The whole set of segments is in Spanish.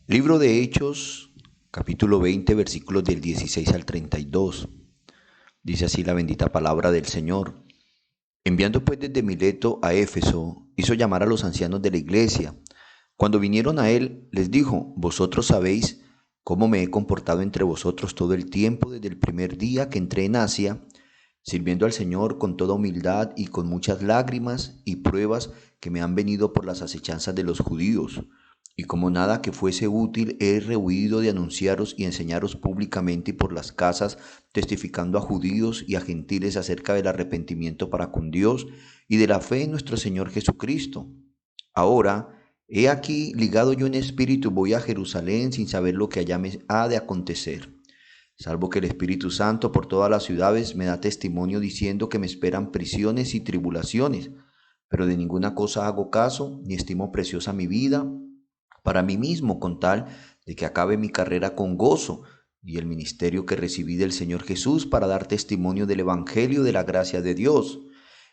Libro de Hechos, capítulo 20, versículos del 16 al 32. Dice así la bendita palabra del Señor. Enviando pues desde Mileto a Éfeso, hizo llamar a los ancianos de la iglesia. Cuando vinieron a él, les dijo: Vosotros sabéis cómo me he comportado entre vosotros todo el tiempo desde el primer día que entré en Asia, sirviendo al Señor con toda humildad y con muchas lágrimas y pruebas que me han venido por las acechanzas de los judíos. Y como nada que fuese útil, he rehuido de anunciaros y enseñaros públicamente y por las casas, testificando a judíos y a gentiles acerca del arrepentimiento para con Dios y de la fe en nuestro Señor Jesucristo. Ahora, he aquí ligado yo en espíritu, voy a Jerusalén sin saber lo que allá me ha de acontecer, salvo que el Espíritu Santo por todas las ciudades me da testimonio diciendo que me esperan prisiones y tribulaciones. Pero de ninguna cosa hago caso, ni estimo preciosa mi vida para mí mismo, con tal de que acabe mi carrera con gozo y el ministerio que recibí del Señor Jesús para dar testimonio del Evangelio de la gracia de Dios.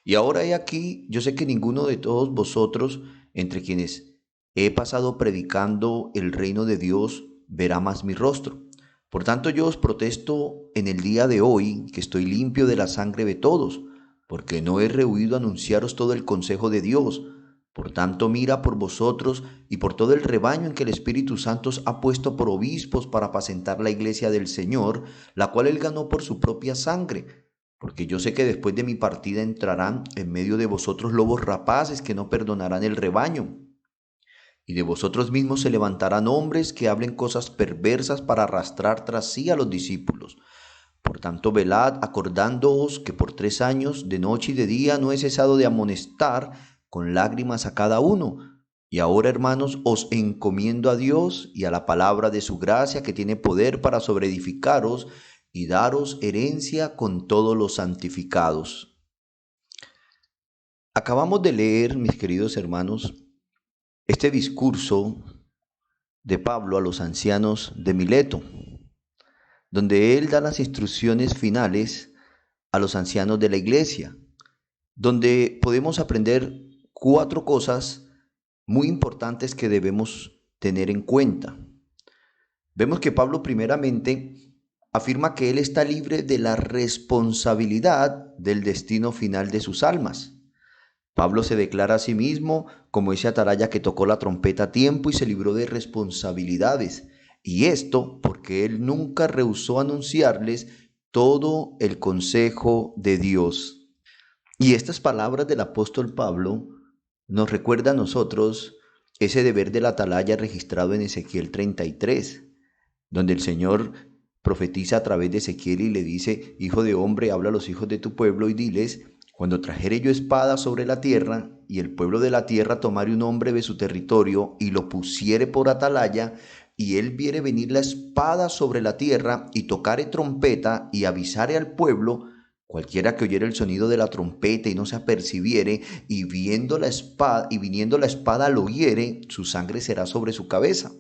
Y ahora he aquí, yo sé que ninguno de todos vosotros, entre quienes he pasado predicando el reino de Dios, verá más mi rostro. Por tanto, yo os protesto en el día de hoy que estoy limpio de la sangre de todos, porque no he rehuido anunciaros todo el consejo de Dios. Por tanto, mira por vosotros y por todo el rebaño en que el Espíritu Santo os ha puesto por obispos para apacentar la iglesia del Señor, la cual él ganó por su propia sangre. Porque yo sé que después de mi partida entrarán en medio de vosotros lobos rapaces que no perdonarán el rebaño. Y de vosotros mismos se levantarán hombres que hablen cosas perversas para arrastrar tras sí a los discípulos. Por tanto, velad, acordándoos que por 3 años, de noche y de día, no he cesado de amonestar con lágrimas a cada uno. Y ahora, hermanos, os encomiendo a Dios y a la palabra de su gracia, que tiene poder para sobreedificaros y daros herencia con todos los santificados. Acabamos de leer, mis queridos hermanos, este discurso de Pablo a los ancianos de Mileto, donde él da las instrucciones finales a los ancianos de la iglesia, donde podemos aprender 4 cosas muy importantes que debemos tener en cuenta. Vemos que Pablo primeramente afirma que él está libre de la responsabilidad del destino final de sus almas. Pablo se declara a sí mismo como ese atalaya que tocó la trompeta a tiempo y se libró de responsabilidades. Y esto porque él nunca rehusó anunciarles todo el consejo de Dios. Y estas palabras del apóstol Pablo nos recuerda a nosotros ese deber del atalaya registrado en Ezequiel 33, donde el Señor profetiza a través de Ezequiel y le dice: Hijo de hombre, habla a los hijos de tu pueblo y diles: cuando trajere yo espada sobre la tierra, y el pueblo de la tierra tomare un hombre de su territorio y lo pusiere por atalaya, y él viere venir la espada sobre la tierra, y tocare trompeta, y avisare al pueblo, cualquiera que oyere el sonido de la trompeta y no se apercibiere, y viniendo la espada lo hiere, su sangre será sobre su cabeza.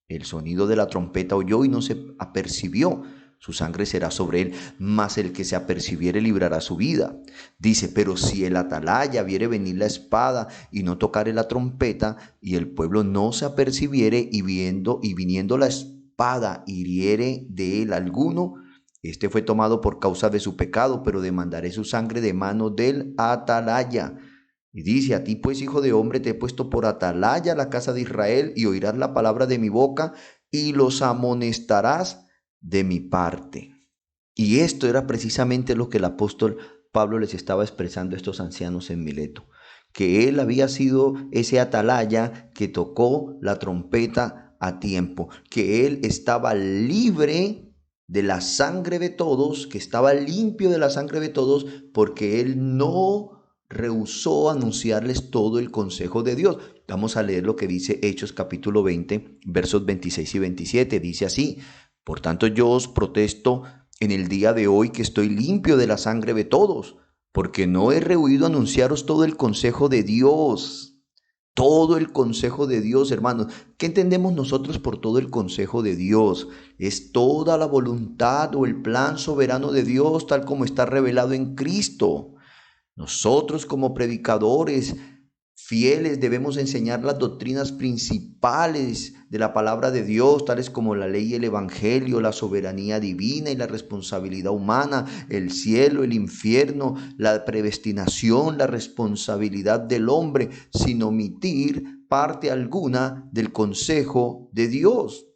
El sonido de la trompeta oyó y no se apercibió, su sangre será sobre él, mas el que se apercibiere librará su vida. Dice: pero si el atalaya viere venir la espada y no tocare la trompeta, y el pueblo no se apercibiere, y viniendo la espada hiriere de él alguno, este fue tomado por causa de su pecado, pero demandaré su sangre de mano del atalaya. Y dice: a ti pues, hijo de hombre, te he puesto por atalaya la casa de Israel, y oirás la palabra de mi boca, y los amonestarás de mi parte. Y esto era precisamente lo que el apóstol Pablo les estaba expresando a estos ancianos en Mileto, que él había sido ese atalaya que tocó la trompeta a tiempo, que él estaba libre de la sangre de todos, que estaba limpio de la sangre de todos, porque él no rehusó anunciarles todo el consejo de Dios. Vamos a leer lo que dice Hechos capítulo 20, versos 26 y 27. Dice así: por tanto, yo os protesto en el día de hoy que estoy limpio de la sangre de todos, porque no he rehuido anunciaros todo el consejo de Dios. Todo el consejo de Dios, hermanos. ¿Qué entendemos nosotros por todo el consejo de Dios? Es toda la voluntad o el plan soberano de Dios, tal como está revelado en Cristo. Nosotros, como predicadores, fieles, debemos enseñar las doctrinas principales de la palabra de Dios, tales como la ley y el evangelio, la soberanía divina y la responsabilidad humana, el cielo, el infierno, la predestinación, la responsabilidad del hombre, sin omitir parte alguna del consejo de Dios.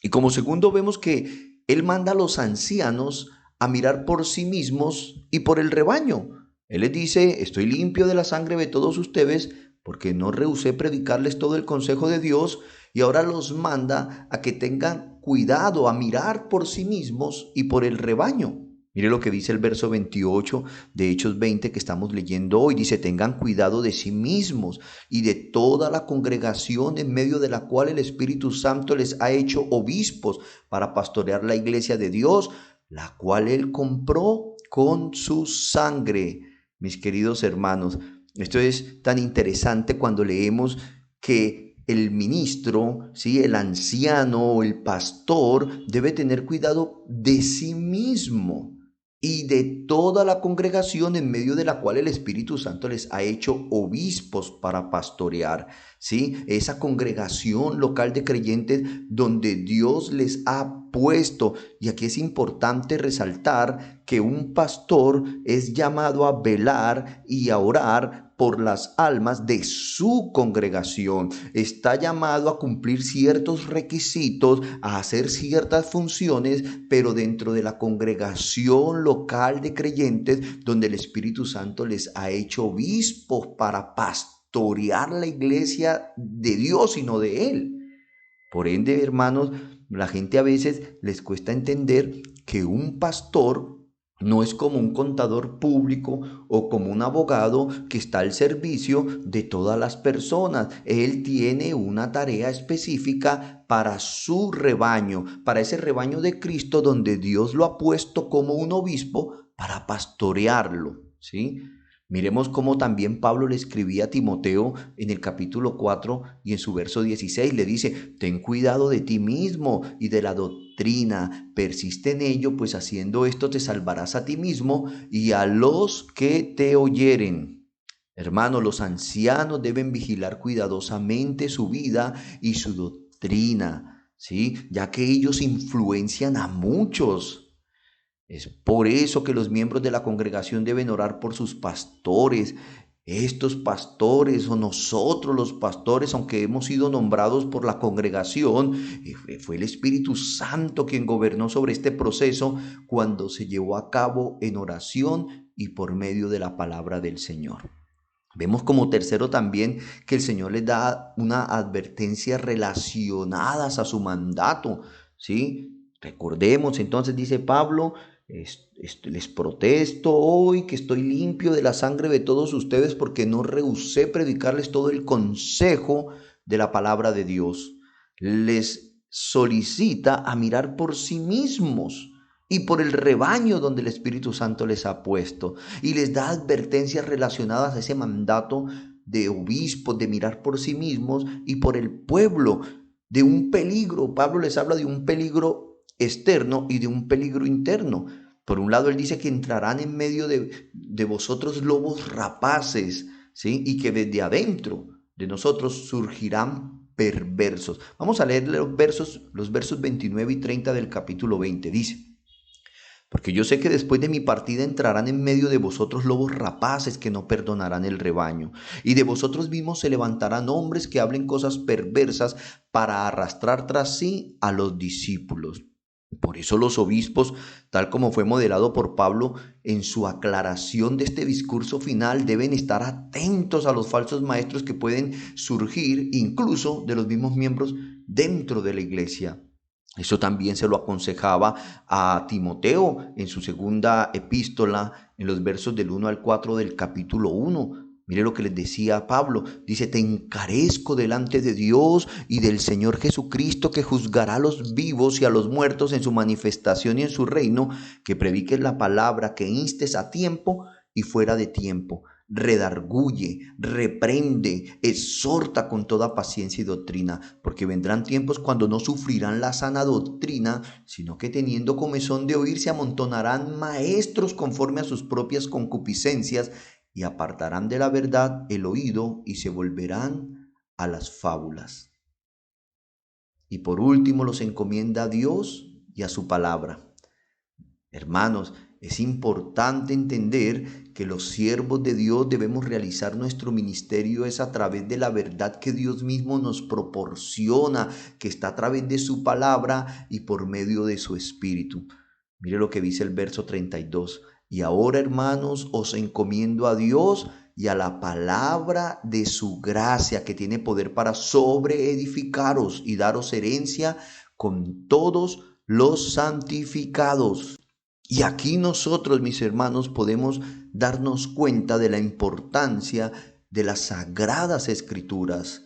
Y como segundo vemos que Él manda a los ancianos a mirar por sí mismos y por el rebaño. Él les dice, estoy limpio de la sangre de todos ustedes porque no rehusé predicarles todo el consejo de Dios, y ahora los manda a que tengan cuidado, a mirar por sí mismos y por el rebaño. Mire lo que dice el verso 28 de Hechos 20 que estamos leyendo hoy. Dice, tengan cuidado de sí mismos y de toda la congregación en medio de la cual el Espíritu Santo les ha hecho obispos para pastorear la iglesia de Dios, la cual Él compró con su sangre. Mis queridos hermanos, esto es tan interesante cuando leemos que el ministro, ¿sí?, el anciano, el pastor, debe tener cuidado de sí mismo y de toda la congregación en medio de la cual el Espíritu Santo les ha hecho obispos para pastorear, ¿sí? Esa congregación local de creyentes donde Dios les ha puesto. Y aquí es importante resaltar que un pastor es llamado a velar y a orar por las almas de su congregación. Está llamado a cumplir ciertos requisitos, a hacer ciertas funciones, pero dentro de la congregación local de creyentes donde el Espíritu Santo les ha hecho obispos para pastorear la iglesia de Dios y no de Él. Por ende, hermanos, la gente a veces les cuesta entender que un pastor no es como un contador público o como un abogado que está al servicio de todas las personas. Él tiene una tarea específica para su rebaño, para ese rebaño de Cristo donde Dios lo ha puesto como un obispo para pastorearlo, ¿sí? Miremos cómo también Pablo le escribía a Timoteo en el capítulo 4 y en su verso 16 le dice, ten cuidado de ti mismo y de la doctrina, persiste en ello, pues haciendo esto te salvarás a ti mismo y a los que te oyeren. Hermanos, los ancianos deben vigilar cuidadosamente su vida y su doctrina, ¿sí? Ya que ellos influencian a muchos. Es por eso que los miembros de la congregación deben orar por sus pastores. Estos pastores o nosotros los pastores, aunque hemos sido nombrados por la congregación, fue el Espíritu Santo quien gobernó sobre este proceso cuando se llevó a cabo en oración y por medio de la palabra del Señor. Vemos como tercero también que el Señor les da una advertencia relacionadas a su mandato, ¿sí? Recordemos, entonces dice Pablo, les protesto hoy que estoy limpio de la sangre de todos ustedes porque no rehusé predicarles todo el consejo de la palabra de Dios. Les solicita a mirar por sí mismos y por el rebaño donde el Espíritu Santo les ha puesto, y les da advertencias relacionadas a ese mandato de obispos, de mirar por sí mismos y por el pueblo, de un peligro. Pablo les habla de un peligro externo y de un peligro interno. Por un lado, él dice que entrarán en medio de vosotros lobos rapaces, ¿sí? Y que desde adentro de nosotros surgirán perversos. Vamos a leer los versos 29 y 30 del capítulo 20. Dice, porque yo sé que después de mi partida entrarán en medio de vosotros lobos rapaces que no perdonarán el rebaño, y de vosotros mismos se levantarán hombres que hablen cosas perversas para arrastrar tras sí a los discípulos. Por eso los obispos, tal como fue modelado por Pablo en su aclaración de este discurso final, deben estar atentos a los falsos maestros que pueden surgir incluso de los mismos miembros dentro de la iglesia. Eso también se lo aconsejaba a Timoteo en su segunda epístola, en los versos del 1 al 4 del capítulo 1. Mire lo que les decía Pablo. Dice, te encarezco delante de Dios y del Señor Jesucristo, que juzgará a los vivos y a los muertos en su manifestación y en su reino, que prediques la palabra, que instes a tiempo y fuera de tiempo. Redarguye, reprende, exhorta con toda paciencia y doctrina, porque vendrán tiempos cuando no sufrirán la sana doctrina, sino que teniendo comezón de oír se amontonarán maestros conforme a sus propias concupiscencias, y apartarán de la verdad el oído y se volverán a las fábulas. Y por último los encomienda a Dios y a su palabra. Hermanos, es importante entender que los siervos de Dios debemos realizar nuestro ministerio es a través de la verdad que Dios mismo nos proporciona, que está a través de su palabra y por medio de su espíritu. Mire lo que dice el verso 32. Y ahora, hermanos, os encomiendo a Dios y a la palabra de su gracia, que tiene poder para sobreedificaros y daros herencia con todos los santificados. Y aquí nosotros, mis hermanos, podemos darnos cuenta de la importancia de las sagradas escrituras.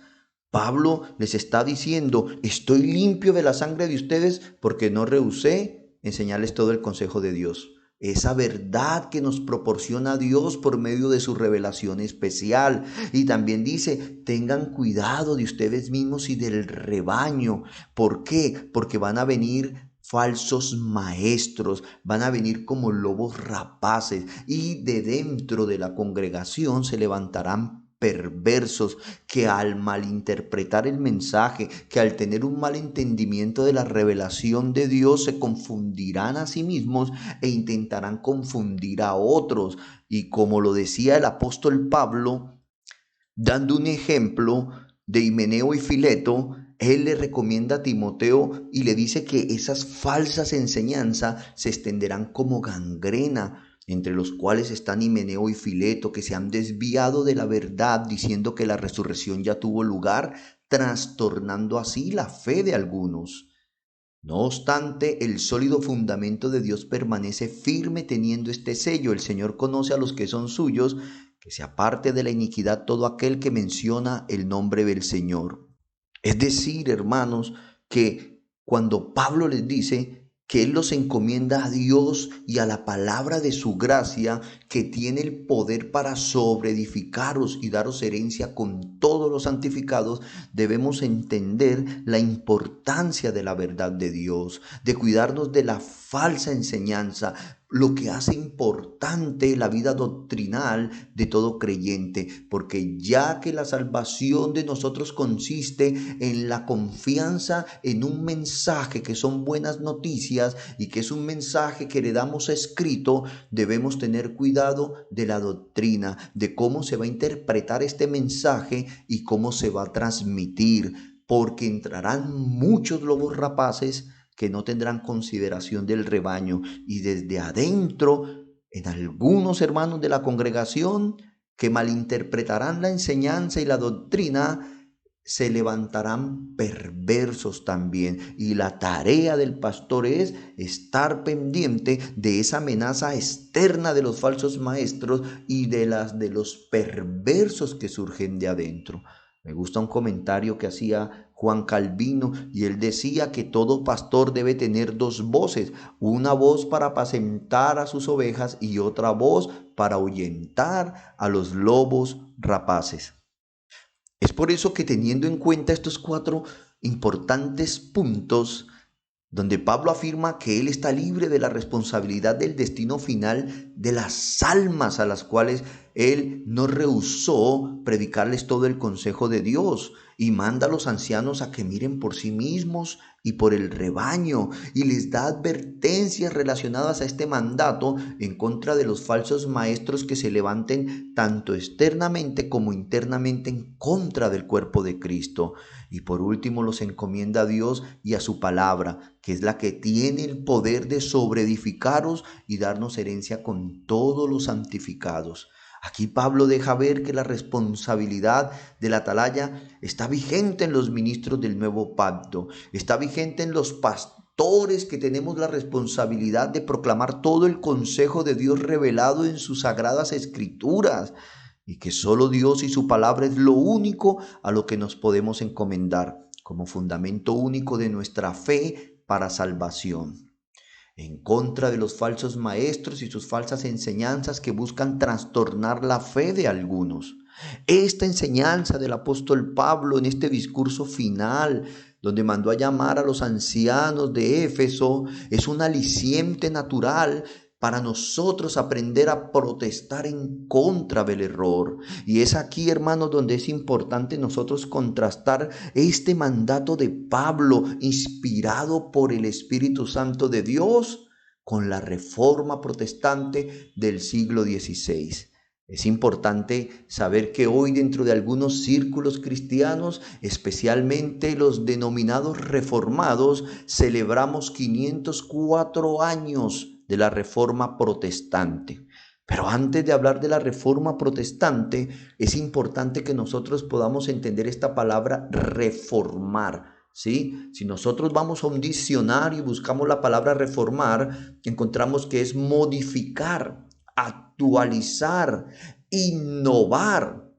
Pablo les está diciendo, estoy limpio de la sangre de ustedes porque no rehusé enseñarles todo el consejo de Dios. Esa verdad que nos proporciona Dios por medio de su revelación especial. Y también dice, tengan cuidado de ustedes mismos y del rebaño. ¿Por qué? Porque van a venir falsos maestros, van a venir como lobos rapaces y de dentro de la congregación se levantarán perversos que al malinterpretar el mensaje, que al tener un mal entendimiento de la revelación de Dios se confundirán a sí mismos e intentarán confundir a otros. Y como lo decía el apóstol Pablo, dando un ejemplo de Himeneo y Fileto, él le recomienda a Timoteo y le dice que esas falsas enseñanzas se extenderán como gangrena, entre los cuales están Himeneo y Fileto, que se han desviado de la verdad diciendo que la resurrección ya tuvo lugar, trastornando así la fe de algunos. No obstante, el sólido fundamento de Dios permanece firme teniendo este sello. El Señor conoce a los que son suyos, que se aparte de la iniquidad todo aquel que menciona el nombre del Señor. Es decir, hermanos, que cuando Pablo les dice que Él los encomienda a Dios y a la palabra de su gracia, que tiene el poder para sobreedificaros y daros herencia con todos los santificados, debemos entender la importancia de la verdad de Dios, de cuidarnos de la falsa enseñanza, lo que hace importante la vida doctrinal de todo creyente, porque ya que la salvación de nosotros consiste en la confianza en un mensaje que son buenas noticias y que es un mensaje que le damos escrito, debemos tener cuidado de la doctrina, de cómo se va a interpretar este mensaje y cómo se va a transmitir, porque entrarán muchos lobos rapaces que no tendrán consideración del rebaño y desde adentro, en algunos hermanos de la congregación que malinterpretarán la enseñanza y la doctrina, se levantarán perversos también. Y la tarea del pastor es estar pendiente de esa amenaza externa de los falsos maestros y de los perversos que surgen de adentro. Me gusta un comentario que hacía Juan Calvino y él decía que todo pastor debe tener dos voces, una voz para apacentar a sus ovejas y otra voz para ahuyentar a los lobos rapaces. Es por eso que teniendo en cuenta estos 4 importantes puntos, donde Pablo afirma que él está libre de la responsabilidad del destino final de las almas a las cuales él no rehusó predicarles todo el consejo de Dios, y manda a los ancianos a que miren por sí mismos y por el rebaño, y les da advertencias relacionadas a este mandato en contra de los falsos maestros que se levanten tanto externamente como internamente en contra del cuerpo de Cristo. Y por último los encomienda a Dios y a su palabra, que es la que tiene el poder de sobreedificaros y darnos herencia con todos los santificados. Aquí Pablo deja ver que la responsabilidad de la atalaya está vigente en los ministros del nuevo pacto, está vigente en los pastores que tenemos la responsabilidad de proclamar todo el consejo de Dios revelado en sus sagradas escrituras, y que solo Dios y su palabra es lo único a lo que nos podemos encomendar como fundamento único de nuestra fe para salvación. En contra de los falsos maestros y sus falsas enseñanzas que buscan trastornar la fe de algunos. Esta enseñanza del apóstol Pablo en este discurso final, donde mandó a llamar a los ancianos de Éfeso, es un aliciente natural para nosotros aprender a protestar en contra del error. Y es aquí, hermanos, donde es importante nosotros contrastar este mandato de Pablo, inspirado por el Espíritu Santo de Dios, con la reforma protestante del siglo XVI. Es importante saber que hoy dentro de algunos círculos cristianos, especialmente los denominados reformados, celebramos 504 años de la Reforma Protestante. Pero antes de hablar de la Reforma Protestante, es importante que nosotros podamos entender esta palabra reformar. ¿Sí? Si nosotros vamos a un diccionario y buscamos la palabra reformar, encontramos que es modificar, actualizar, innovar,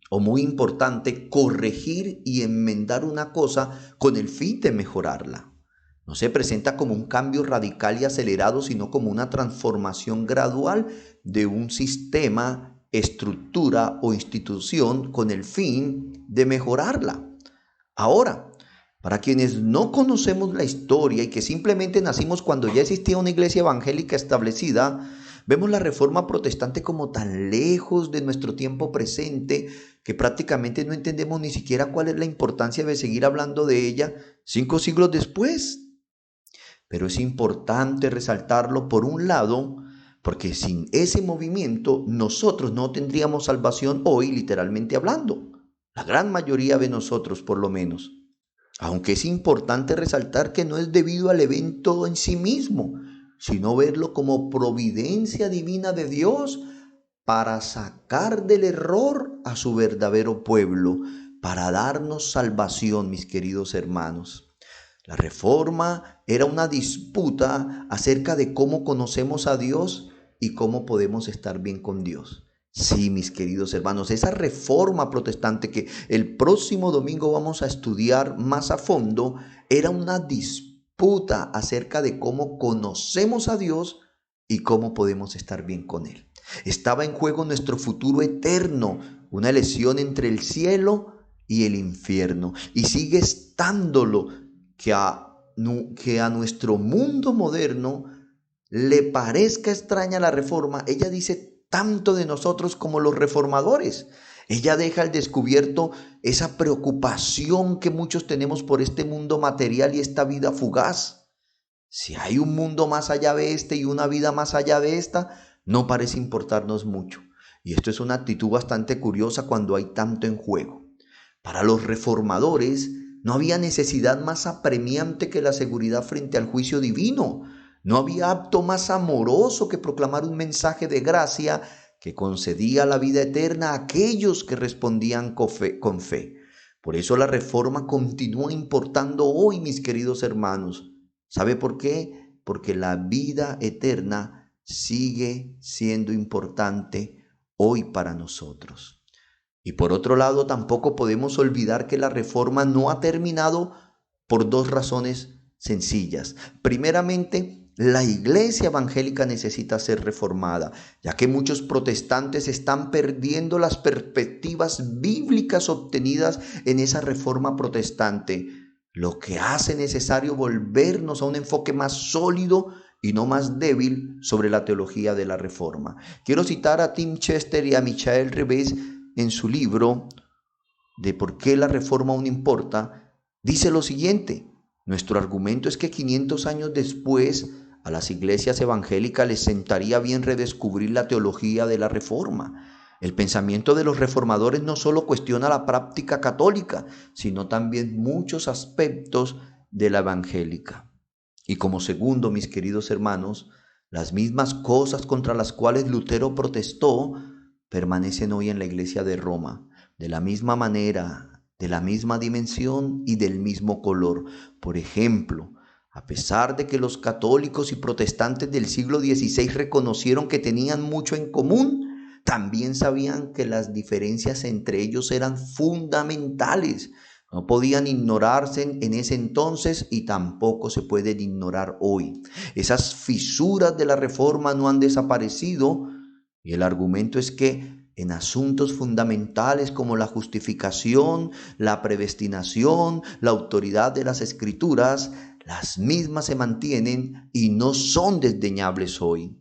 o muy importante, corregir y enmendar una cosa con el fin de mejorarla. No se presenta como un cambio radical y acelerado, sino como una transformación gradual de un sistema, estructura o institución con el fin de mejorarla. Ahora, para quienes no conocemos la historia y que simplemente nacimos cuando ya existía una iglesia evangélica establecida, vemos la Reforma Protestante como tan lejos de nuestro tiempo presente que prácticamente no entendemos ni siquiera cuál es la importancia de seguir hablando de ella 5 siglos después. Pero es importante resaltarlo por un lado, porque sin ese movimiento nosotros no tendríamos salvación hoy, literalmente hablando. La gran mayoría de nosotros, por lo menos. Aunque es importante resaltar que no es debido al evento en sí mismo, sino verlo como providencia divina de Dios para sacar del error a su verdadero pueblo, para darnos salvación, mis queridos hermanos. La reforma era una disputa acerca de cómo conocemos a Dios y cómo podemos estar bien con Dios. Sí, mis queridos hermanos, esa reforma protestante que el próximo domingo vamos a estudiar más a fondo, era una disputa acerca de cómo conocemos a Dios y cómo podemos estar bien con Él. Estaba en juego nuestro futuro eterno, una elección entre el cielo y el infierno, y sigue estándolo, que a nuestro mundo moderno le parezca extraña la reforma. Ella dice tanto de nosotros como los reformadores. Ella deja al descubierto esa preocupación que muchos tenemos por este mundo material y esta vida fugaz. Si hay un mundo más allá de este y una vida más allá de esta, no parece importarnos mucho. Y esto es una actitud bastante curiosa cuando hay tanto en juego. Para los reformadores, no había necesidad más apremiante que la seguridad frente al juicio divino. No había acto más amoroso que proclamar un mensaje de gracia que concedía la vida eterna a aquellos que respondían con fe. Por eso la reforma continúa importando hoy, mis queridos hermanos. ¿Sabe por qué? Porque la vida eterna sigue siendo importante hoy para nosotros. Y por otro lado, tampoco podemos olvidar que la reforma no ha terminado por 2 razones sencillas. Primeramente, la iglesia evangélica necesita ser reformada, ya que muchos protestantes están perdiendo las perspectivas bíblicas obtenidas en esa reforma protestante, lo que hace necesario volvernos a un enfoque más sólido y no más débil sobre la teología de la reforma. Quiero citar a Tim Chester y a Michael Revés en su libro de por qué la reforma aún importa. Dice lo siguiente: nuestro argumento es que 500 años después a las iglesias evangélicas les sentaría bien redescubrir la teología de la reforma. El pensamiento de los reformadores no solo cuestiona la práctica católica, sino también muchos aspectos de la evangélica. Y como segundo, mis queridos hermanos, las mismas cosas contra las cuales Lutero protestó permanecen hoy en la iglesia de Roma, de la misma manera, de la misma dimensión y del mismo color. Por ejemplo, a pesar de que los católicos y protestantes del siglo XVI reconocieron que tenían mucho en común, también sabían que las diferencias entre ellos eran fundamentales. No podían ignorarse en ese entonces y tampoco se pueden ignorar hoy. Esas fisuras de la reforma no han desaparecido. Y el argumento es que en asuntos fundamentales como la justificación, la predestinación, la autoridad de las escrituras, las mismas se mantienen y no son desdeñables hoy.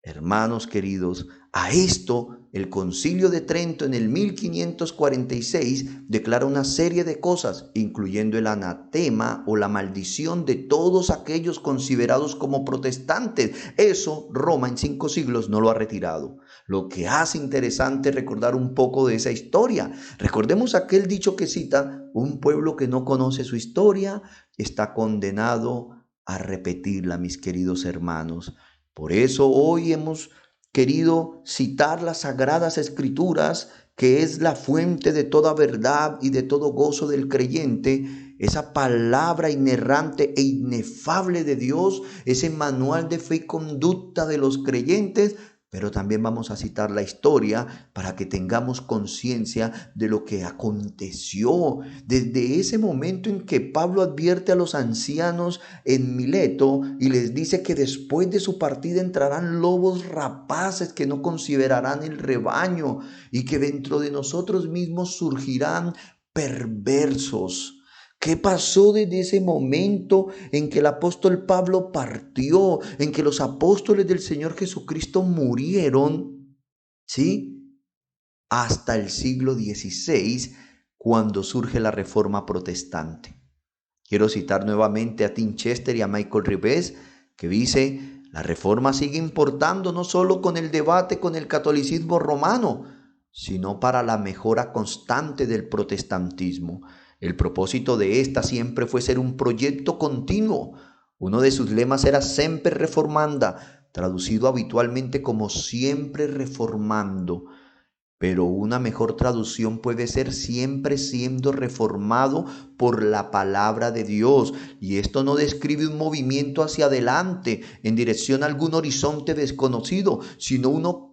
Hermanos queridos, a esto el Concilio de Trento en el 1546 declara una serie de cosas, incluyendo el anatema o la maldición de todos aquellos considerados como protestantes. Eso Roma en 5 siglos no lo ha retirado. Lo que hace interesante recordar un poco de esa historia. Recordemos aquel dicho que cita: un pueblo que no conoce su historia está condenado a repetirla, mis queridos hermanos. Por eso hoy hemos querido citar las Sagradas Escrituras, que es la fuente de toda verdad y de todo gozo del creyente, esa palabra inerrante e inefable de Dios, ese manual de fe y conducta de los creyentes. Pero también vamos a citar la historia para que tengamos conciencia de lo que aconteció desde ese momento en que Pablo advierte a los ancianos en Mileto y les dice que después de su partida entrarán lobos rapaces que no considerarán el rebaño, y que dentro de nosotros mismos surgirán perversos. ¿Qué pasó desde ese momento en que el apóstol Pablo partió, en que los apóstoles del Señor Jesucristo murieron, ¿sí?, hasta el siglo XVI, cuando surge la Reforma Protestante? Quiero citar nuevamente a Tim Chester y a Michael Rivers, que dice: la Reforma sigue importando no solo con el debate con el catolicismo romano, sino para la mejora constante del protestantismo. El propósito de esta siempre fue ser un proyecto continuo. Uno de sus lemas era Semper Reformanda, traducido habitualmente como siempre reformando. Pero una mejor traducción puede ser siempre siendo reformado por la palabra de Dios. Y esto no describe un movimiento hacia adelante en dirección a algún horizonte desconocido, sino uno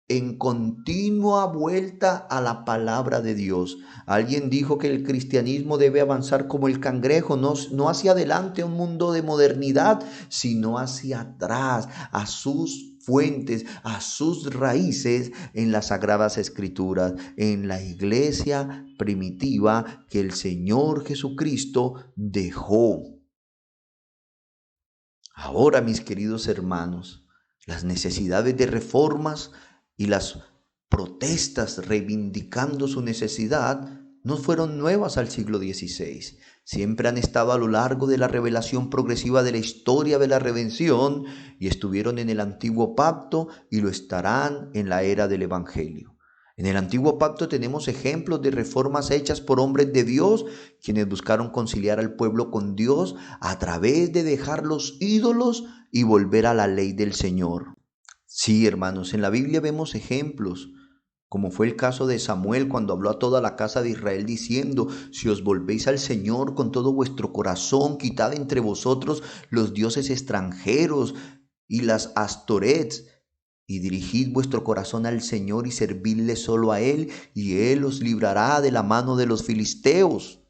en continua vuelta a la palabra de Dios. Alguien dijo que el cristianismo debe avanzar como el cangrejo, no hacia adelante a un mundo de modernidad, sino hacia atrás, a sus fuentes, a sus raíces en las Sagradas Escrituras, en la iglesia primitiva que el Señor Jesucristo dejó. Ahora, mis queridos hermanos, las necesidades de reformas y las protestas reivindicando su necesidad no fueron nuevas al siglo XVI. Siempre han estado a lo largo de la revelación progresiva de la historia de la redención, y estuvieron en el Antiguo Pacto y lo estarán en la era del Evangelio. En el Antiguo Pacto tenemos ejemplos de reformas hechas por hombres de Dios, quienes buscaron conciliar al pueblo con Dios a través de dejar los ídolos y volver a la ley del Señor. Sí, hermanos, en la Biblia vemos ejemplos, como fue el caso de Samuel cuando habló a toda la casa de Israel diciendo: si os volvéis al Señor con todo vuestro corazón, quitad entre vosotros los dioses extranjeros y las astorets, y dirigid vuestro corazón al Señor y servidle solo a Él, y Él os librará de la mano de los filisteos.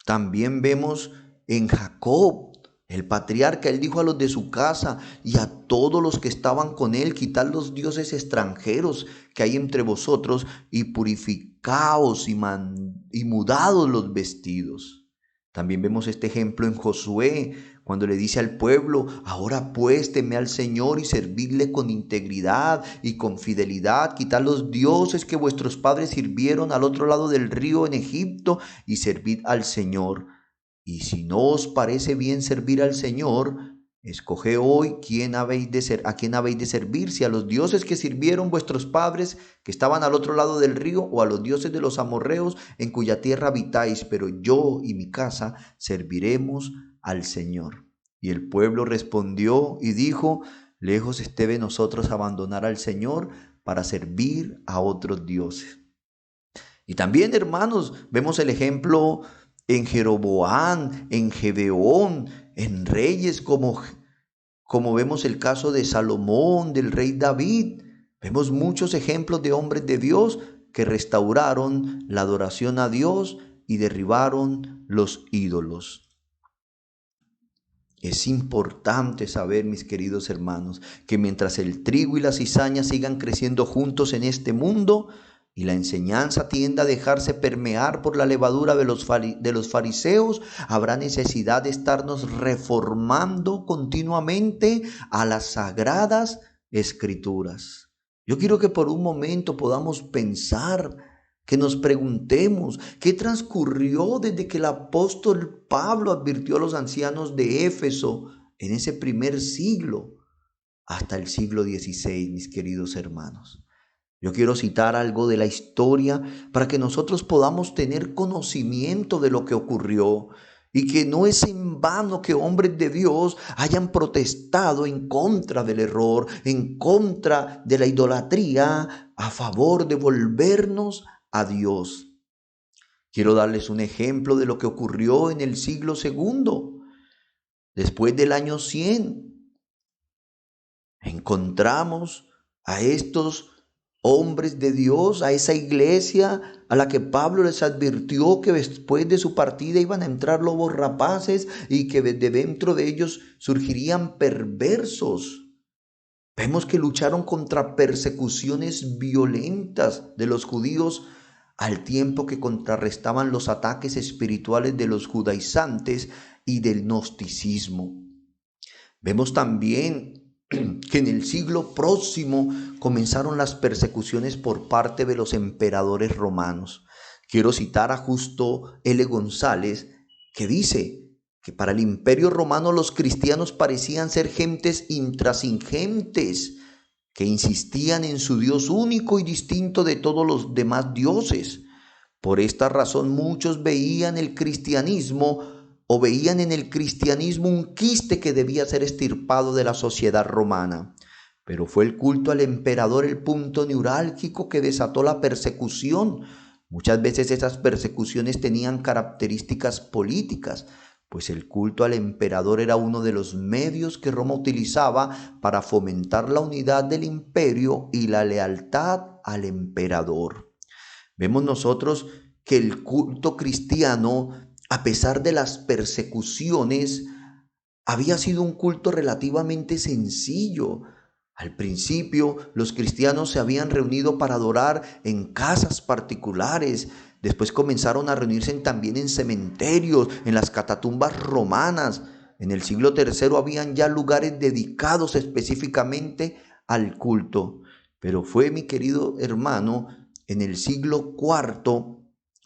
También vemos en Jacob, el patriarca, él dijo a los de su casa y a todos los que estaban con él: quitad los dioses extranjeros que hay entre vosotros y purificaos y mudados los vestidos. También vemos este ejemplo en Josué, cuando le dice al pueblo: ahora pues temed al Señor y servidle con integridad y con fidelidad. Quitad los dioses que vuestros padres sirvieron al otro lado del río en Egipto y servid al Señor. Y si no os parece bien servir al Señor, escoge hoy a quién habéis de servir, si a los dioses que sirvieron vuestros padres que estaban al otro lado del río, o a los dioses de los amorreos en cuya tierra habitáis, pero yo y mi casa serviremos al Señor. Y el pueblo respondió y dijo: lejos esté de nosotros abandonar al Señor para servir a otros dioses. Y también, hermanos, vemos el ejemplo en Jeroboam, en Gedeón, en reyes como vemos el caso de Salomón, del rey David. Vemos muchos ejemplos de hombres de Dios que restauraron la adoración a Dios y derribaron los ídolos. Es importante saber, mis queridos hermanos, que mientras el trigo y la cizaña sigan creciendo juntos en este mundo, y la enseñanza tiende a dejarse permear por la levadura de los fariseos, habrá necesidad de estarnos reformando continuamente a las sagradas Escrituras. Yo quiero que por un momento podamos pensar, que nos preguntemos qué transcurrió desde que el apóstol Pablo advirtió a los ancianos de Éfeso en ese primer siglo hasta el siglo XVI, mis queridos hermanos. Yo quiero citar algo de la historia para que nosotros podamos tener conocimiento de lo que ocurrió y que no es en vano que hombres de Dios hayan protestado en contra del error, en contra de la idolatría, a favor de volvernos a Dios. Quiero darles un ejemplo de lo que ocurrió en el siglo segundo. Después del año 100, encontramos a estos hombres de Dios, a esa iglesia a la que Pablo les advirtió que después de su partida iban a entrar lobos rapaces y que de dentro de ellos surgirían perversos. Vemos que lucharon contra persecuciones violentas de los judíos al tiempo que contrarrestaban los ataques espirituales de los judaizantes y del gnosticismo. Vemos también que en el siglo próximo comenzaron las persecuciones por parte de los emperadores romanos. Quiero citar a Justo L. González, que dice que para el imperio romano los cristianos parecían ser gentes intransigentes, que insistían en su Dios único y distinto de todos los demás dioses. Por esta razón muchos veían en el cristianismo un quiste que debía ser extirpado de la sociedad romana. Pero fue el culto al emperador el punto neurálgico que desató la persecución. Muchas veces esas persecuciones tenían características políticas, pues el culto al emperador era uno de los medios que Roma utilizaba para fomentar la unidad del imperio y la lealtad al emperador. Vemos nosotros que el culto cristiano, a pesar de las persecuciones, había sido un culto relativamente sencillo. Al principio, los cristianos se habían reunido para adorar en casas particulares. Después comenzaron a reunirse también en cementerios, en las catatumbas romanas. En el siglo III habían ya lugares dedicados específicamente al culto. Pero fue, mi querido hermano, en el siglo IV,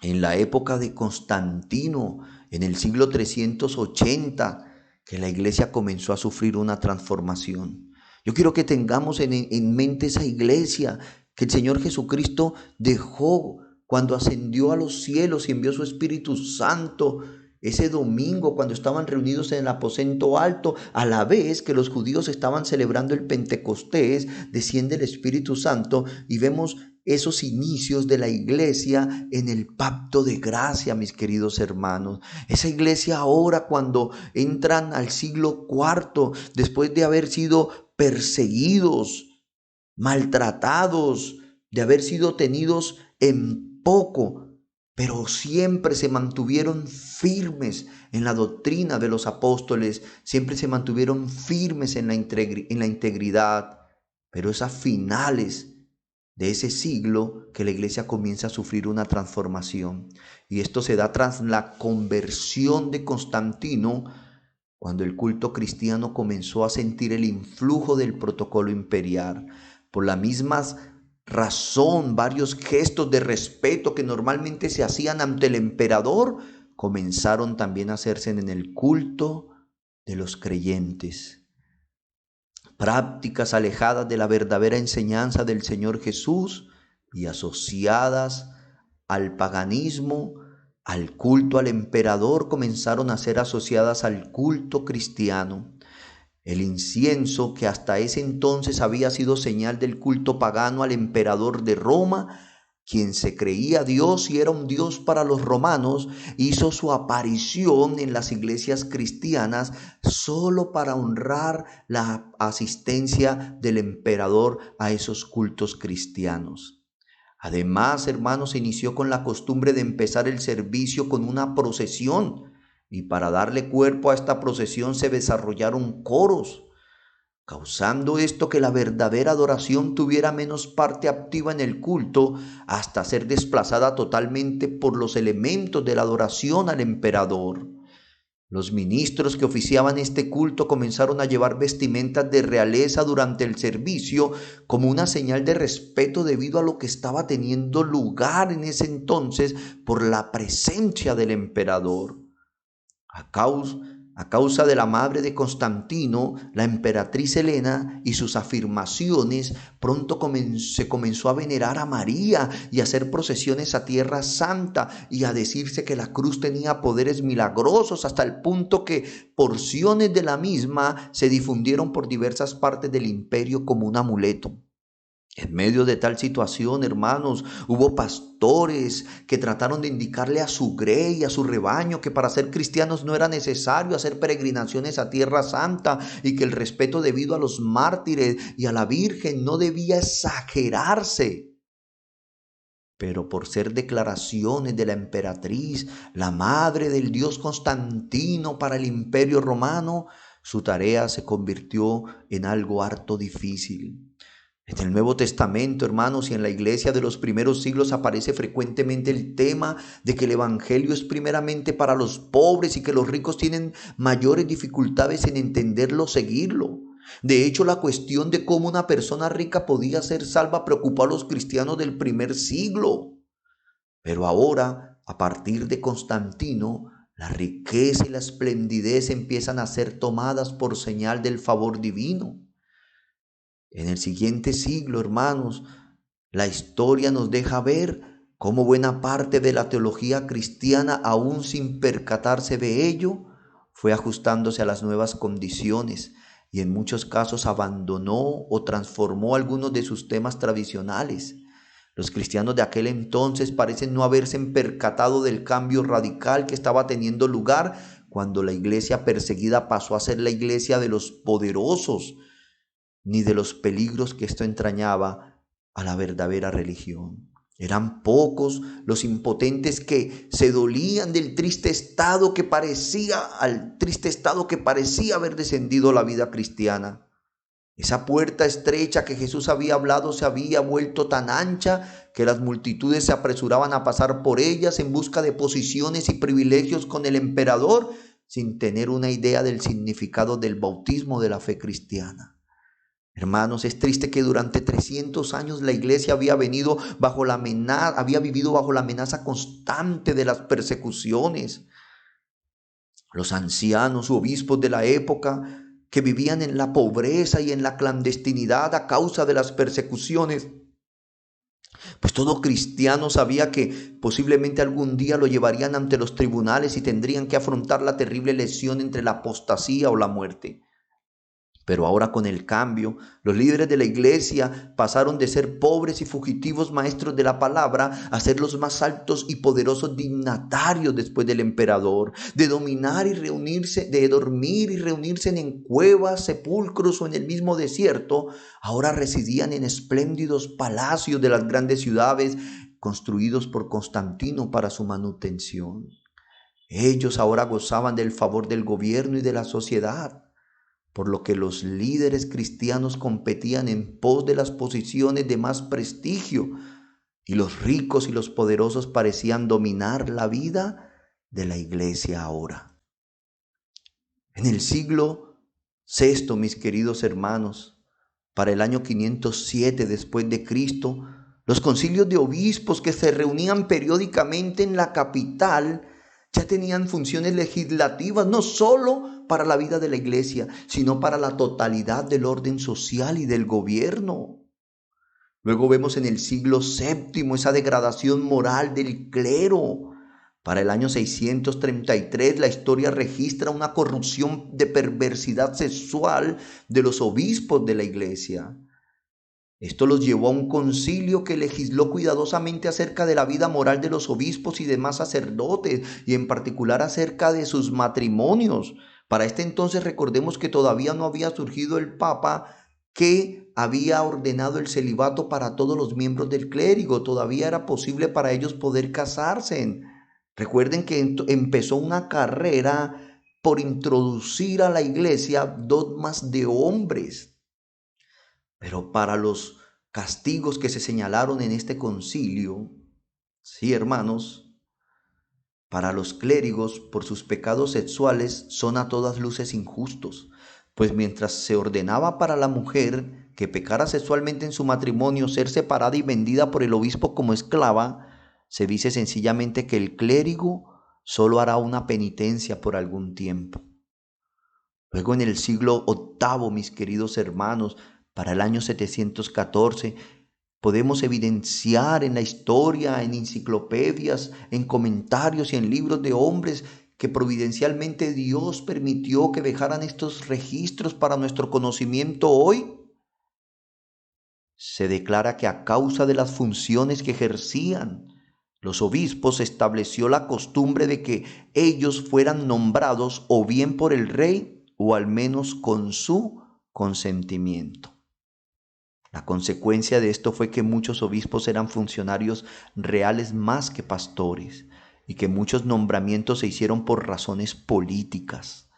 en la época de Constantino, en el siglo 380, que la iglesia comenzó a sufrir una transformación. Yo quiero que tengamos en mente esa iglesia que el Señor Jesucristo dejó cuando ascendió a los cielos y envió su Espíritu Santo. Ese domingo, cuando estaban reunidos en el aposento alto, a la vez que los judíos estaban celebrando el Pentecostés, desciende el Espíritu Santo y vemos esos inicios de la iglesia en el pacto de gracia, mis queridos hermanos. Esa iglesia ahora, cuando entran al siglo IV, después de haber sido perseguidos, maltratados, de haber sido tenidos en poco, pero siempre se mantuvieron firmes en la doctrina de los apóstoles, siempre se mantuvieron firmes en la integridad. Pero es a finales de ese siglo que la iglesia comienza a sufrir una transformación. Y esto se da tras la conversión de Constantino, cuando el culto cristiano comenzó a sentir el influjo del protocolo imperial. Por la misma razón, varios gestos de respeto que normalmente se hacían ante el emperador comenzaron también a hacerse en el culto de los creyentes. Prácticas alejadas de la verdadera enseñanza del Señor Jesús y asociadas al paganismo, al culto al emperador, comenzaron a ser asociadas al culto cristiano. El incienso, que hasta ese entonces había sido señal del culto pagano al emperador de Roma, quien se creía Dios y era un Dios para los romanos, hizo su aparición en las iglesias cristianas solo para honrar la asistencia del emperador a esos cultos cristianos. Además, hermanos, se inició con la costumbre de empezar el servicio con una procesión, y para darle cuerpo a esta procesión se desarrollaron coros, causando esto que la verdadera adoración tuviera menos parte activa en el culto, hasta ser desplazada totalmente por los elementos de la adoración al emperador. Los ministros que oficiaban este culto comenzaron a llevar vestimentas de realeza durante el servicio como una señal de respeto debido a lo que estaba teniendo lugar en ese entonces por la presencia del emperador. A causa de la madre de Constantino, la emperatriz Helena y sus afirmaciones, pronto se comenzó a venerar a María y a hacer procesiones a Tierra Santa y a decirse que la cruz tenía poderes milagrosos, hasta el punto que porciones de la misma se difundieron por diversas partes del imperio como un amuleto. En medio de tal situación, hermanos, hubo pastores que trataron de indicarle a su grey y a su rebaño que para ser cristianos no era necesario hacer peregrinaciones a Tierra Santa y que el respeto debido a los mártires y a la Virgen no debía exagerarse. Pero por ser declaraciones de la emperatriz, la madre del dios Constantino para el imperio romano, su tarea se convirtió en algo harto difícil. En el Nuevo Testamento, hermanos, y en la iglesia de los primeros siglos aparece frecuentemente el tema de que el evangelio es primeramente para los pobres y que los ricos tienen mayores dificultades en entenderlo o seguirlo. De hecho, la cuestión de cómo una persona rica podía ser salva preocupó a los cristianos del primer siglo. Pero ahora, a partir de Constantino, la riqueza y la esplendidez empiezan a ser tomadas por señal del favor divino. En el siguiente siglo, hermanos, la historia nos deja ver cómo buena parte de la teología cristiana, aún sin percatarse de ello, fue ajustándose a las nuevas condiciones y en muchos casos abandonó o transformó algunos de sus temas tradicionales. Los cristianos de aquel entonces parecen no haberse percatado del cambio radical que estaba teniendo lugar cuando la iglesia perseguida pasó a ser la iglesia de los poderosos, ni de los peligros que esto entrañaba a la verdadera religión. Eran pocos los impotentes que se dolían del triste estado que parecía haber descendido la vida cristiana. Esa puerta estrecha que Jesús había hablado se había vuelto tan ancha que las multitudes se apresuraban a pasar por ellas en busca de posiciones y privilegios con el emperador, sin tener una idea del significado del bautismo de la fe cristiana. Hermanos, es triste que durante 300 años la iglesia había vivido bajo la amenaza constante de las persecuciones. Los ancianos u obispos de la época que vivían en la pobreza y en la clandestinidad a causa de las persecuciones, pues todo cristiano sabía que posiblemente algún día lo llevarían ante los tribunales y tendrían que afrontar la terrible elección entre la apostasía o la muerte. Pero ahora con el cambio, los líderes de la iglesia pasaron de ser pobres y fugitivos maestros de la palabra a ser los más altos y poderosos dignatarios después del emperador, de dormir y reunirse en cuevas, sepulcros o en el mismo desierto. Ahora residían en espléndidos palacios de las grandes ciudades construidos por Constantino para su manutención. Ellos ahora gozaban del favor del gobierno y de la sociedad, por lo que los líderes cristianos competían en pos de las posiciones de más prestigio y los ricos y los poderosos parecían dominar la vida de la iglesia ahora. En el siglo VI, mis queridos hermanos, para el año 507 después de Cristo, los concilios de obispos que se reunían periódicamente en la capital ya tenían funciones legislativas, no solo para la vida de la iglesia, sino para la totalidad del orden social y del gobierno. Luego vemos en el siglo VII esa degradación moral del clero. Para el año 633 la historia registra una corrupción de perversidad sexual de los obispos de la iglesia. Esto los llevó a un concilio que legisló cuidadosamente acerca de la vida moral de los obispos y demás sacerdotes, y en particular acerca de sus matrimonios. Para este entonces recordemos que todavía no había surgido el Papa que había ordenado el celibato para todos los miembros del clérigo. Todavía era posible para ellos poder casarse. Recuerden que empezó una carrera por introducir a la iglesia dogmas de hombres. Pero para los castigos que se señalaron en este concilio, sí, hermanos, para los clérigos, por sus pecados sexuales, son a todas luces injustos, pues mientras se ordenaba para la mujer que pecara sexualmente en su matrimonio ser separada y vendida por el obispo como esclava, se dice sencillamente que el clérigo solo hará una penitencia por algún tiempo. Luego en el siglo VIII, mis queridos hermanos, para el año 714, podemos evidenciar en la historia, en enciclopedias, en comentarios y en libros de hombres que providencialmente Dios permitió que dejaran estos registros para nuestro conocimiento hoy. Se declara que a causa de las funciones que ejercían, los obispos estableció la costumbre de que ellos fueran nombrados o bien por el rey o al menos con su consentimiento. La consecuencia de esto fue que muchos obispos eran funcionarios reales más que pastores y que muchos nombramientos se hicieron por razones políticas.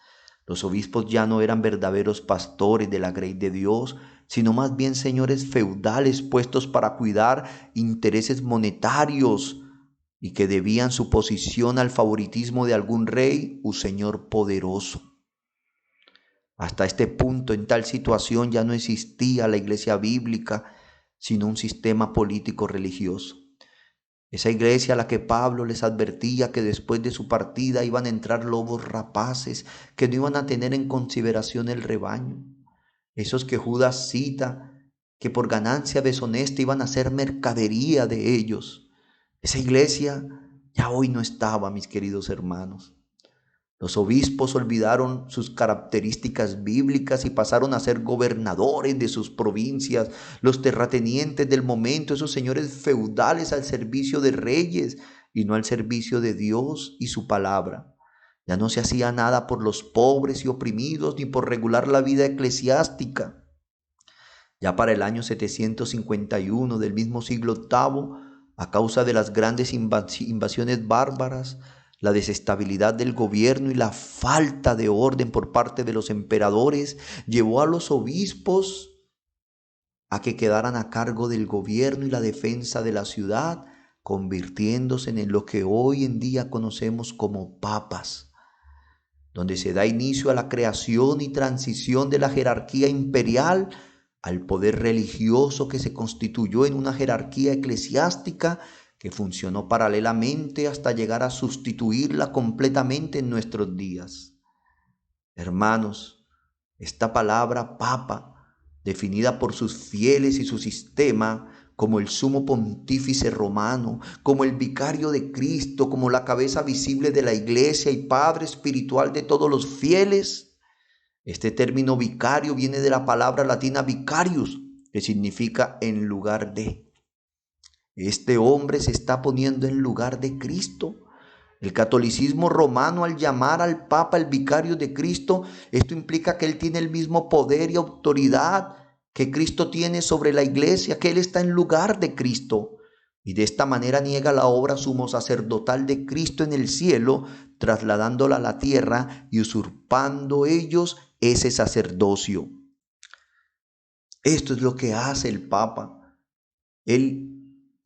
Los obispos ya no eran verdaderos pastores de la grey de Dios, sino más bien señores feudales puestos para cuidar intereses monetarios y que debían su posición al favoritismo de algún rey o señor poderoso. Hasta este punto, en tal situación, ya no existía la iglesia bíblica, sino un sistema político religioso. Esa iglesia a la que Pablo les advertía que después de su partida iban a entrar lobos rapaces, que no iban a tener en consideración el rebaño. Esos que Judas cita, que por ganancia deshonesta iban a hacer mercadería de ellos. Esa iglesia ya hoy no estaba, mis queridos hermanos. Los obispos olvidaron sus características bíblicas y pasaron a ser gobernadores de sus provincias, los terratenientes del momento, esos señores feudales al servicio de reyes y no al servicio de Dios y su palabra. Ya no se hacía nada por los pobres y oprimidos ni por regular la vida eclesiástica. Ya para el año 751 del mismo siglo VIII, a causa de las grandes invasiones bárbaras, la desestabilidad del gobierno y la falta de orden por parte de los emperadores llevó a los obispos a que quedaran a cargo del gobierno y la defensa de la ciudad, convirtiéndose en lo que hoy en día conocemos como papas, donde se da inicio a la creación y transición de la jerarquía imperial al poder religioso que se constituyó en una jerarquía eclesiástica que funcionó paralelamente hasta llegar a sustituirla completamente en nuestros días. Hermanos, esta palabra papa, definida por sus fieles y su sistema como el sumo pontífice romano, como el vicario de Cristo, como la cabeza visible de la iglesia y padre espiritual de todos los fieles. Este término vicario viene de la palabra latina vicarius, que significa en lugar de. Este hombre se está poniendo en lugar de Cristo. El catolicismo romano, al llamar al Papa el vicario de Cristo, esto implica que él tiene el mismo poder y autoridad que Cristo tiene sobre la iglesia, que él está en lugar de Cristo. Y de esta manera niega la obra sumo sacerdotal de Cristo en el cielo, trasladándola a la tierra y usurpando ellos ese sacerdocio. Esto es lo que hace el Papa. Él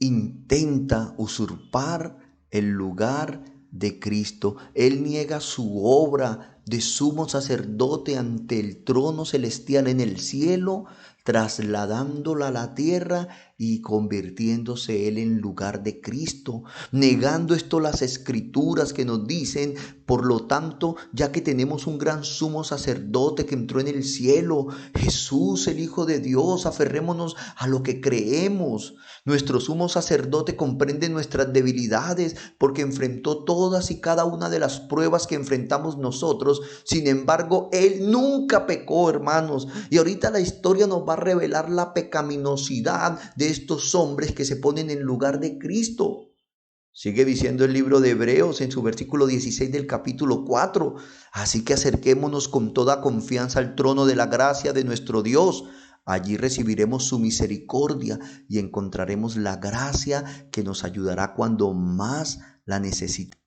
intenta usurpar el lugar de Cristo. Él niega su obra de sumo sacerdote ante el trono celestial en el cielo, trasladándola a la tierra y convirtiéndose él en lugar de Cristo, negando esto las escrituras que nos dicen, por lo tanto, ya que tenemos un gran sumo sacerdote que entró en el cielo, Jesús, el Hijo de Dios, aferrémonos a lo que creemos. Nuestro sumo sacerdote comprende nuestras debilidades porque enfrentó todas y cada una de las pruebas que enfrentamos nosotros. Sin embargo, él nunca pecó, hermanos. Y ahorita la historia nos va a revelar la pecaminosidad de estos hombres que se ponen en lugar de Cristo. Sigue diciendo el libro de Hebreos en su versículo 16 del capítulo 4. Así que acerquémonos con toda confianza al trono de la gracia de nuestro Dios. Allí recibiremos su misericordia y encontraremos la gracia que nos ayudará cuando más la necesitemos.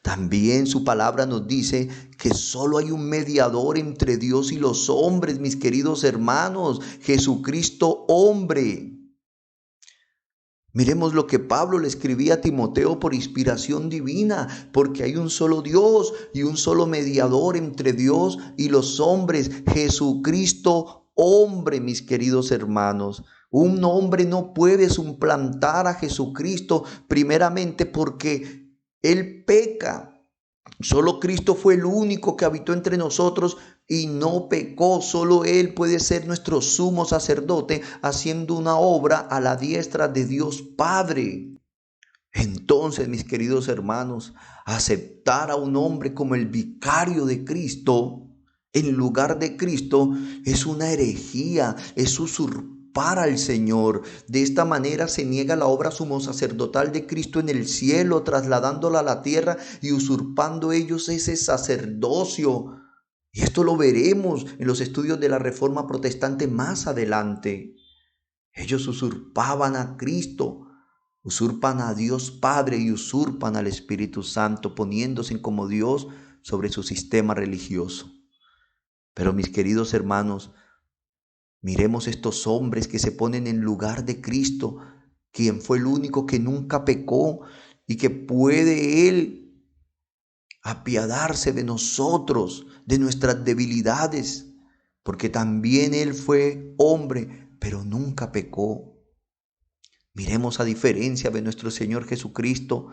También su palabra nos dice que solo hay un mediador entre Dios y los hombres, mis queridos hermanos, Jesucristo hombre. Miremos lo que Pablo le escribía a Timoteo por inspiración divina, porque hay un solo Dios y un solo mediador entre Dios y los hombres, Jesucristo, hombre, mis queridos hermanos. Un hombre no puede suplantar a Jesucristo, primeramente porque Él peca. Solo Cristo fue el único que habitó entre nosotros y no pecó. Solo Él puede ser nuestro sumo sacerdote haciendo una obra a la diestra de Dios Padre. Entonces, mis queridos hermanos, aceptar a un hombre como el vicario de Cristo en lugar de Cristo es una herejía, es usurpar al Señor. De esta manera se niega la obra sumo sacerdotal de Cristo en el cielo, trasladándola a la tierra y usurpando ellos ese sacerdocio. Y esto lo veremos en los estudios de la Reforma Protestante más adelante. Ellos usurpaban a Cristo, usurpan a Dios Padre y usurpan al Espíritu Santo, poniéndose como Dios sobre su sistema religioso. Pero mis queridos hermanos, miremos estos hombres que se ponen en lugar de Cristo, quien fue el único que nunca pecó y que puede Él apiadarse de nosotros, de nuestras debilidades, porque también Él fue hombre, pero nunca pecó. Miremos a diferencia de nuestro Señor Jesucristo,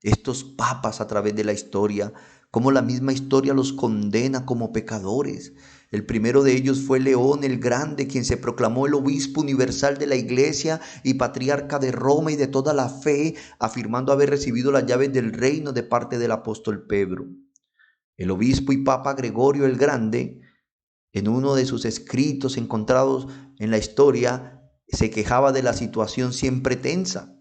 estos papas a través de la historia, cómo la misma historia los condena como pecadores. El primero de ellos fue León el Grande, quien se proclamó el obispo universal de la Iglesia y patriarca de Roma y de toda la fe, afirmando haber recibido las llaves del reino de parte del apóstol Pedro. El obispo y papa Gregorio el Grande, en uno de sus escritos encontrados en la historia, se quejaba de la situación siempre tensa,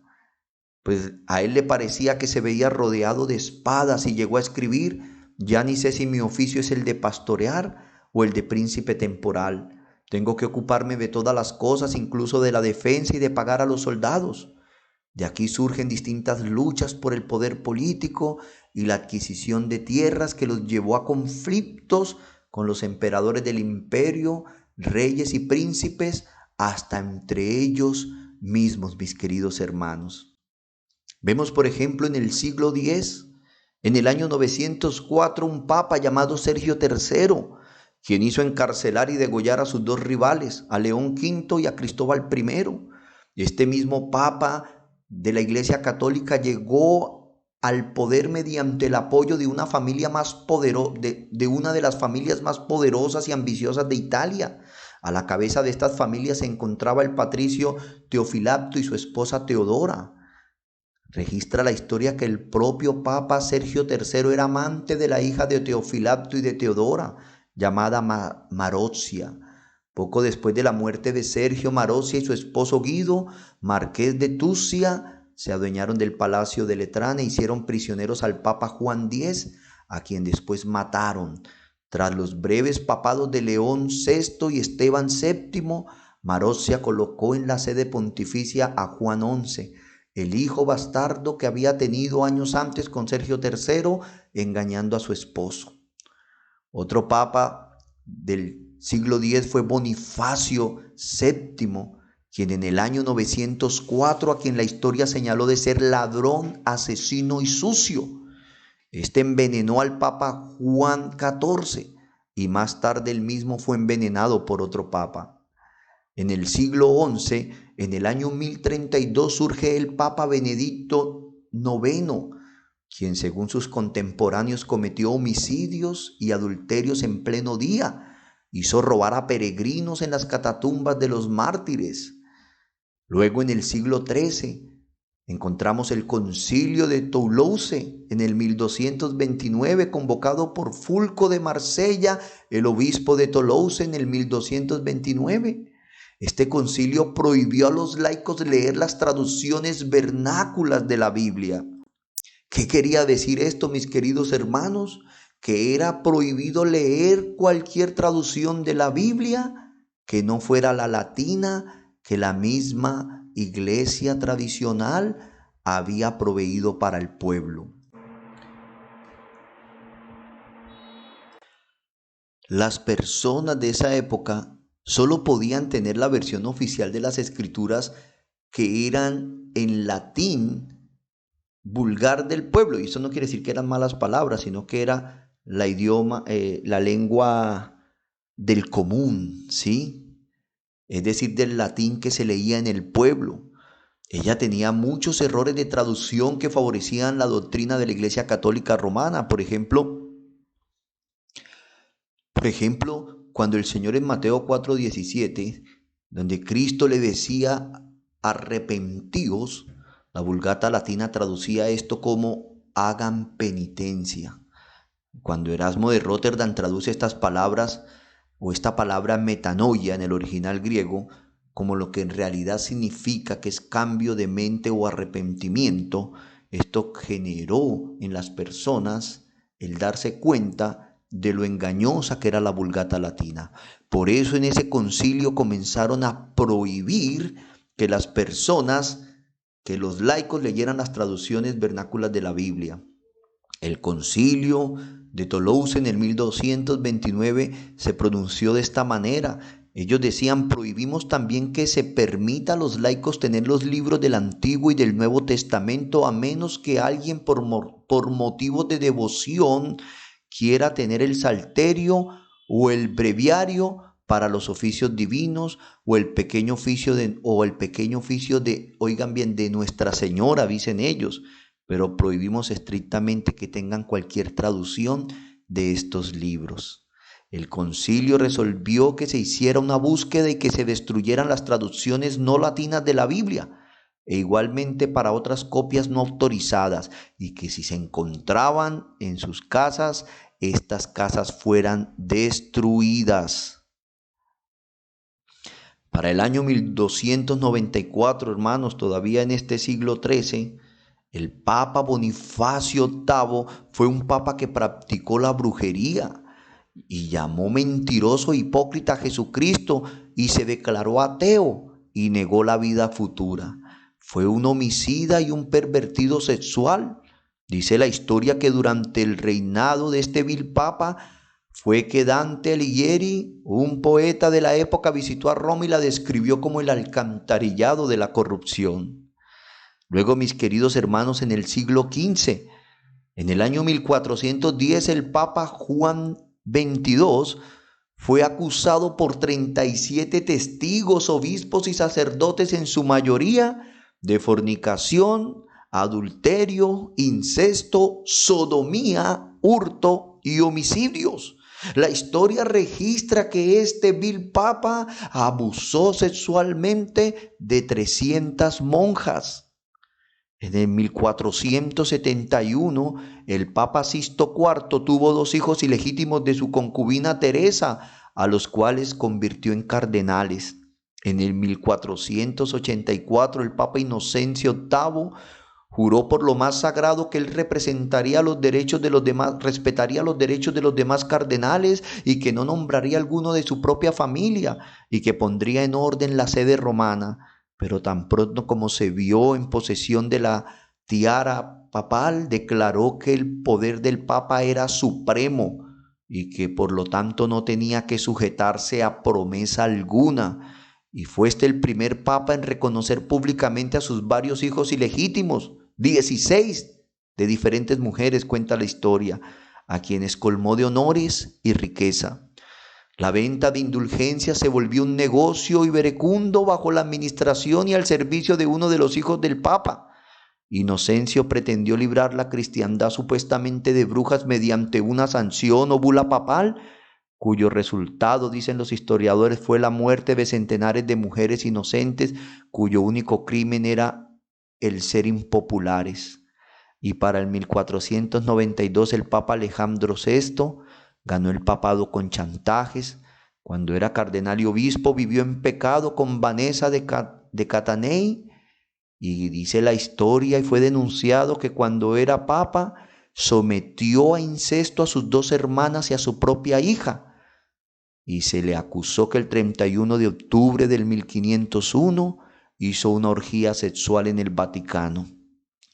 pues a él le parecía que se veía rodeado de espadas y llegó a escribir: ya ni sé si mi oficio es el de pastorear o el de príncipe temporal. Tengo que ocuparme de todas las cosas, incluso de la defensa y de pagar a los soldados. De aquí surgen distintas luchas por el poder político y la adquisición de tierras que los llevó a conflictos con los emperadores del imperio, reyes y príncipes, hasta entre ellos mismos, mis queridos hermanos. Vemos, por ejemplo, en el siglo X, en el año 904, un papa llamado Sergio III, quien hizo encarcelar y degollar a sus dos rivales, a León V y a Cristóbal I. Este mismo papa de la Iglesia Católica llegó al poder mediante el apoyo de una familia de una de las familias más poderosas y ambiciosas de Italia. A la cabeza de estas familias se encontraba el patricio Teofilacto y su esposa Teodora. Registra la historia que el propio Papa Sergio III era amante de la hija de Teofilacto y de Teodora, llamada Marozia. Poco después de la muerte de Sergio, Marozia y su esposo Guido, marqués de Tuscia, se adueñaron del palacio de Letrán e hicieron prisioneros al Papa Juan X, a quien después mataron. Tras los breves papados de León VI y Esteban VII, Marozia colocó en la sede pontificia a Juan XI, el hijo bastardo que había tenido años antes con Sergio III, engañando a su esposo. Otro papa del siglo X fue Bonifacio VII, quien en el año 904, a quien la historia señaló de ser ladrón, asesino y sucio. Este envenenó al papa Juan XIV y más tarde él mismo fue envenenado por otro papa. En el siglo XI, en el año 1032, surge el Papa Benedicto IX, quien según sus contemporáneos cometió homicidios y adulterios en pleno día, hizo robar a peregrinos en las catatumbas de los mártires. Luego, en el siglo XIII, encontramos el Concilio de Toulouse en el 1229, convocado por Fulco de Marsella, el obispo de Toulouse, en el 1229. Este concilio prohibió a los laicos leer las traducciones vernáculas de la Biblia. ¿Qué quería decir esto, mis queridos hermanos? Que era prohibido leer cualquier traducción de la Biblia que no fuera la latina que la misma iglesia tradicional había proveído para el pueblo. Las personas de esa época solo podían tener la versión oficial de las Escrituras que eran en latín vulgar del pueblo. Y eso no quiere decir que eran malas palabras, sino que era la lengua del común, ¿sí? Es decir, del latín que se leía en el pueblo. Ella tenía muchos errores de traducción que favorecían la doctrina de la Iglesia Católica Romana. Por ejemplo, cuando el Señor en Mateo 4:17, donde Cristo le decía arrepentíos, la Vulgata Latina traducía esto como hagan penitencia. Cuando Erasmo de Róterdam traduce estas palabras o esta palabra metanoia en el original griego como lo que en realidad significa que es cambio de mente o arrepentimiento, esto generó en las personas el darse cuenta de lo engañosa que era la Vulgata Latina. Por eso en ese concilio comenzaron a prohibir que que los laicos leyeran las traducciones vernáculas de la Biblia. El concilio de Toulouse en el 1229 se pronunció de esta manera. Ellos decían: prohibimos también que se permita a los laicos tener los libros del Antiguo y del Nuevo Testamento, a menos que alguien por motivos de devoción quiera tener el Salterio o el Breviario para los oficios divinos, o el pequeño oficio de, oigan bien, de Nuestra Señora, dicen ellos. Pero prohibimos estrictamente que tengan cualquier traducción de estos libros. El concilio resolvió que se hiciera una búsqueda y que se destruyeran las traducciones no latinas de la Biblia, e igualmente para otras copias no autorizadas, y que si se encontraban en sus casas, estas casas fueran destruidas. Para el año 1294, hermanos, todavía en este siglo XIII, el Papa Bonifacio VIII fue un papa que practicó la brujería y llamó mentiroso e hipócrita a Jesucristo y se declaró ateo y negó la vida futura. Fue un homicida y un pervertido sexual. Dice la historia que durante el reinado de este vil papa fue que Dante Alighieri, un poeta de la época, visitó a Roma y la describió como el alcantarillado de la corrupción. Luego, mis queridos hermanos, en el siglo XV, en el año 1410, el Papa Juan XXII fue acusado por 37 testigos, obispos y sacerdotes, en su mayoría, de fornicación, adulterio, incesto, sodomía, hurto y homicidios. La historia registra que este vil papa abusó sexualmente de 300 monjas. En el 1471, el Papa Sisto IV tuvo 2 hijos ilegítimos de su concubina Teresa, a los cuales convirtió en cardenales. En el 1484, el Papa Inocencio VIII juró por lo más sagrado que él respetaría los derechos de los demás cardenales, y que no nombraría alguno de su propia familia, y que pondría en orden la sede romana. Pero tan pronto como se vio en posesión de la tiara papal, declaró que el poder del Papa era supremo y que por lo tanto no tenía que sujetarse a promesa alguna. Y fue este el primer Papa en reconocer públicamente a sus varios hijos ilegítimos, 16 de diferentes mujeres, cuenta la historia, a quienes colmó de honores y riqueza. La venta de indulgencias se volvió un negocio iberecundo bajo la administración y al servicio de uno de los hijos del Papa. Inocencio pretendió librar la cristiandad supuestamente de brujas mediante una sanción o bula papal, cuyo resultado, dicen los historiadores, fue la muerte de centenares de mujeres inocentes, cuyo único crimen era el ser impopulares. Y para el 1492 el Papa Alejandro VI ganó el papado con chantajes. Cuando era cardenal y obispo, vivió en pecado con Vanessa de Catanei, y dice la historia, y fue denunciado que cuando era papa sometió a incesto a sus 2 hermanas y a su propia hija, y se le acusó que el 31 de octubre del 1501 hizo una orgía sexual en el Vaticano.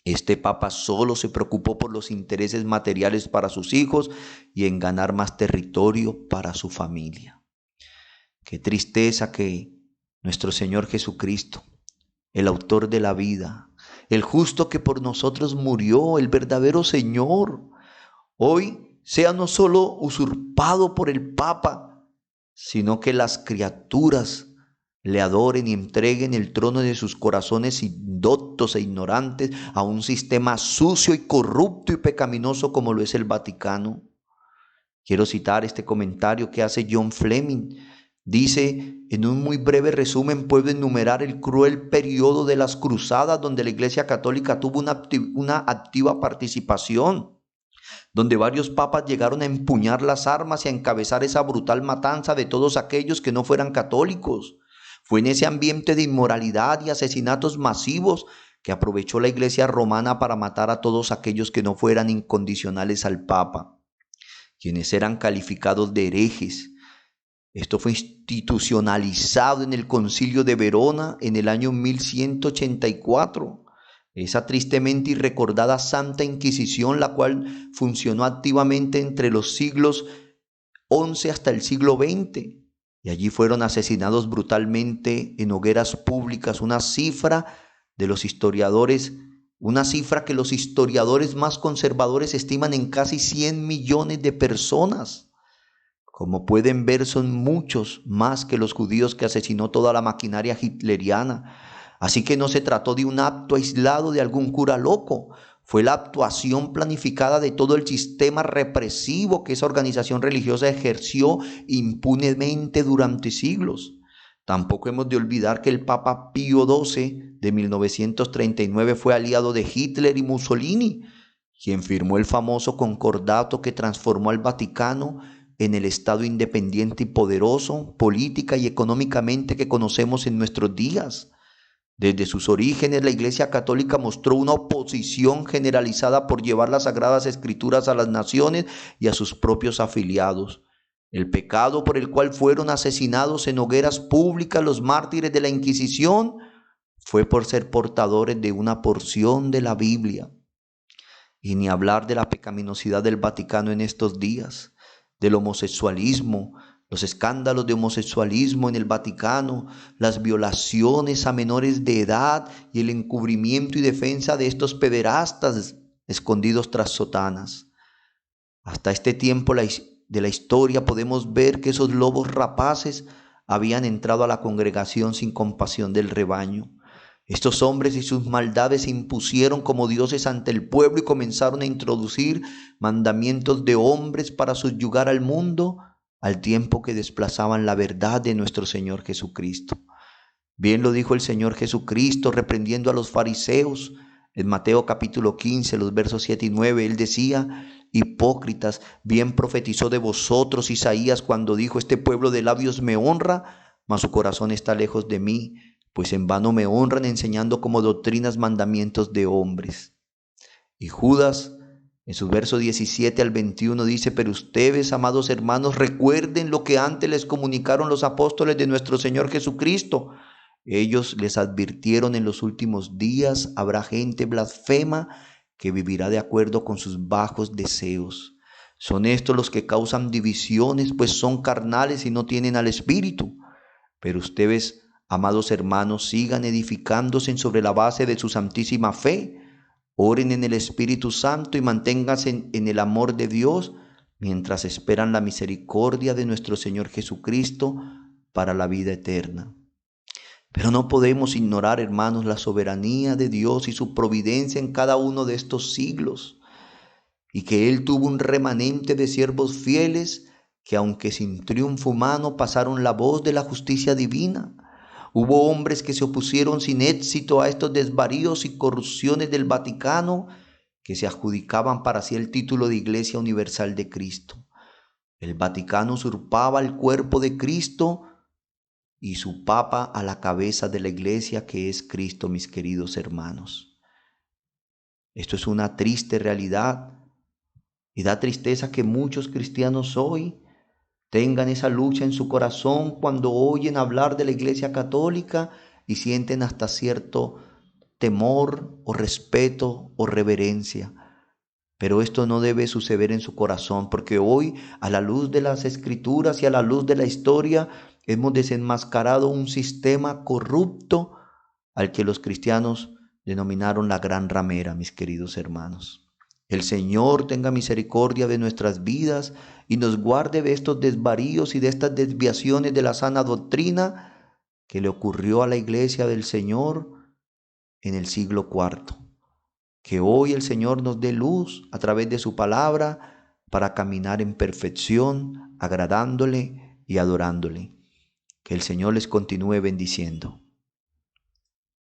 Este papa solo se preocupó por los intereses materiales para sus hijos y en ganar más territorio para su familia. Qué tristeza que nuestro Señor Jesucristo, el autor de la vida, el justo que por nosotros murió, el verdadero Señor, hoy sea no solo usurpado por el Papa, sino que las criaturas le adoren y entreguen el trono de sus corazones indoctos e ignorantes a un sistema sucio y corrupto y pecaminoso como lo es el Vaticano. Quiero citar este comentario que hace John Fleming. Dice, en un muy breve resumen puedo enumerar el cruel periodo de las cruzadas donde la Iglesia Católica tuvo una activa participación, donde varios papas llegaron a empuñar las armas y a encabezar esa brutal matanza de todos aquellos que no fueran católicos. Fue en ese ambiente de inmoralidad y asesinatos masivos que aprovechó la Iglesia romana para matar a todos aquellos que no fueran incondicionales al Papa, quienes eran calificados de herejes. Esto fue institucionalizado en el Concilio de Verona en el año 1184. Esa tristemente irrecordada Santa Inquisición, la cual funcionó activamente entre los siglos XI hasta el siglo XX. Y allí fueron asesinados brutalmente en hogueras públicas, una cifra que los historiadores más conservadores estiman en casi 100 millones de personas. Como pueden ver, son muchos más que los judíos que asesinó toda la maquinaria hitleriana. Así que no se trató de un acto aislado de algún cura loco. Fue la actuación planificada de todo el sistema represivo que esa organización religiosa ejerció impunemente durante siglos. Tampoco hemos de olvidar que el Papa Pío XII de 1939 fue aliado de Hitler y Mussolini, quien firmó el famoso concordato que transformó al Vaticano en el Estado independiente y poderoso, política y económicamente que conocemos en nuestros días. Desde sus orígenes, la Iglesia Católica mostró una oposición generalizada por llevar las Sagradas Escrituras a las naciones y a sus propios afiliados. El pecado por el cual fueron asesinados en hogueras públicas los mártires de la Inquisición fue por ser portadores de una porción de la Biblia. Y ni hablar de la pecaminosidad del Vaticano en estos días, del homosexualismo, los escándalos de homosexualismo en el Vaticano, las violaciones a menores de edad y el encubrimiento y defensa de estos pederastas escondidos tras sotanas. Hasta este tiempo de la historia podemos ver que esos lobos rapaces habían entrado a la congregación sin compasión del rebaño. Estos hombres y sus maldades se impusieron como dioses ante el pueblo y comenzaron a introducir mandamientos de hombres para subyugar al mundo, al tiempo que desplazaban la verdad de nuestro Señor Jesucristo. Bien lo dijo el Señor Jesucristo reprendiendo a los fariseos. En Mateo capítulo 15, los versos 7 y 9, Él decía: hipócritas, bien profetizó de vosotros Isaías cuando dijo: este pueblo de labios me honra, mas su corazón está lejos de mí, pues en vano me honran enseñando como doctrinas mandamientos de hombres. Y Judas, en sus versos 17 al 21 dice: pero ustedes, amados hermanos, recuerden lo que antes les comunicaron los apóstoles de nuestro Señor Jesucristo. Ellos les advirtieron: en los últimos días habrá gente blasfema que vivirá de acuerdo con sus bajos deseos. Son estos los que causan divisiones, pues son carnales y no tienen al Espíritu. Pero ustedes, amados hermanos, sigan edificándose sobre la base de su santísima fe. Oren en el Espíritu Santo y manténganse en el amor de Dios mientras esperan la misericordia de nuestro Señor Jesucristo para la vida eterna. Pero no podemos ignorar, hermanos, la soberanía de Dios y su providencia en cada uno de estos siglos, y que Él tuvo un remanente de siervos fieles que, aunque sin triunfo humano, pasaron la voz de la justicia divina. Hubo hombres que se opusieron sin éxito a estos desvaríos y corrupciones del Vaticano, que se adjudicaban para sí el título de Iglesia Universal de Cristo. El Vaticano usurpaba el cuerpo de Cristo y su Papa a la cabeza de la Iglesia, que es Cristo, mis queridos hermanos. Esto es una triste realidad y da tristeza que muchos cristianos hoy tengan esa lucha en su corazón cuando oyen hablar de la Iglesia Católica y sienten hasta cierto temor o respeto o reverencia. Pero esto no debe suceder en su corazón, porque hoy, a la luz de las Escrituras y a la luz de la historia, hemos desenmascarado un sistema corrupto al que los cristianos denominaron la gran ramera, mis queridos hermanos. El Señor tenga misericordia de nuestras vidas y nos guarde de estos desvaríos y de estas desviaciones de la sana doctrina que le ocurrió a la iglesia del Señor en el siglo IV. Que hoy el Señor nos dé luz a través de su palabra para caminar en perfección, agradándole y adorándole. Que el Señor les continúe bendiciendo.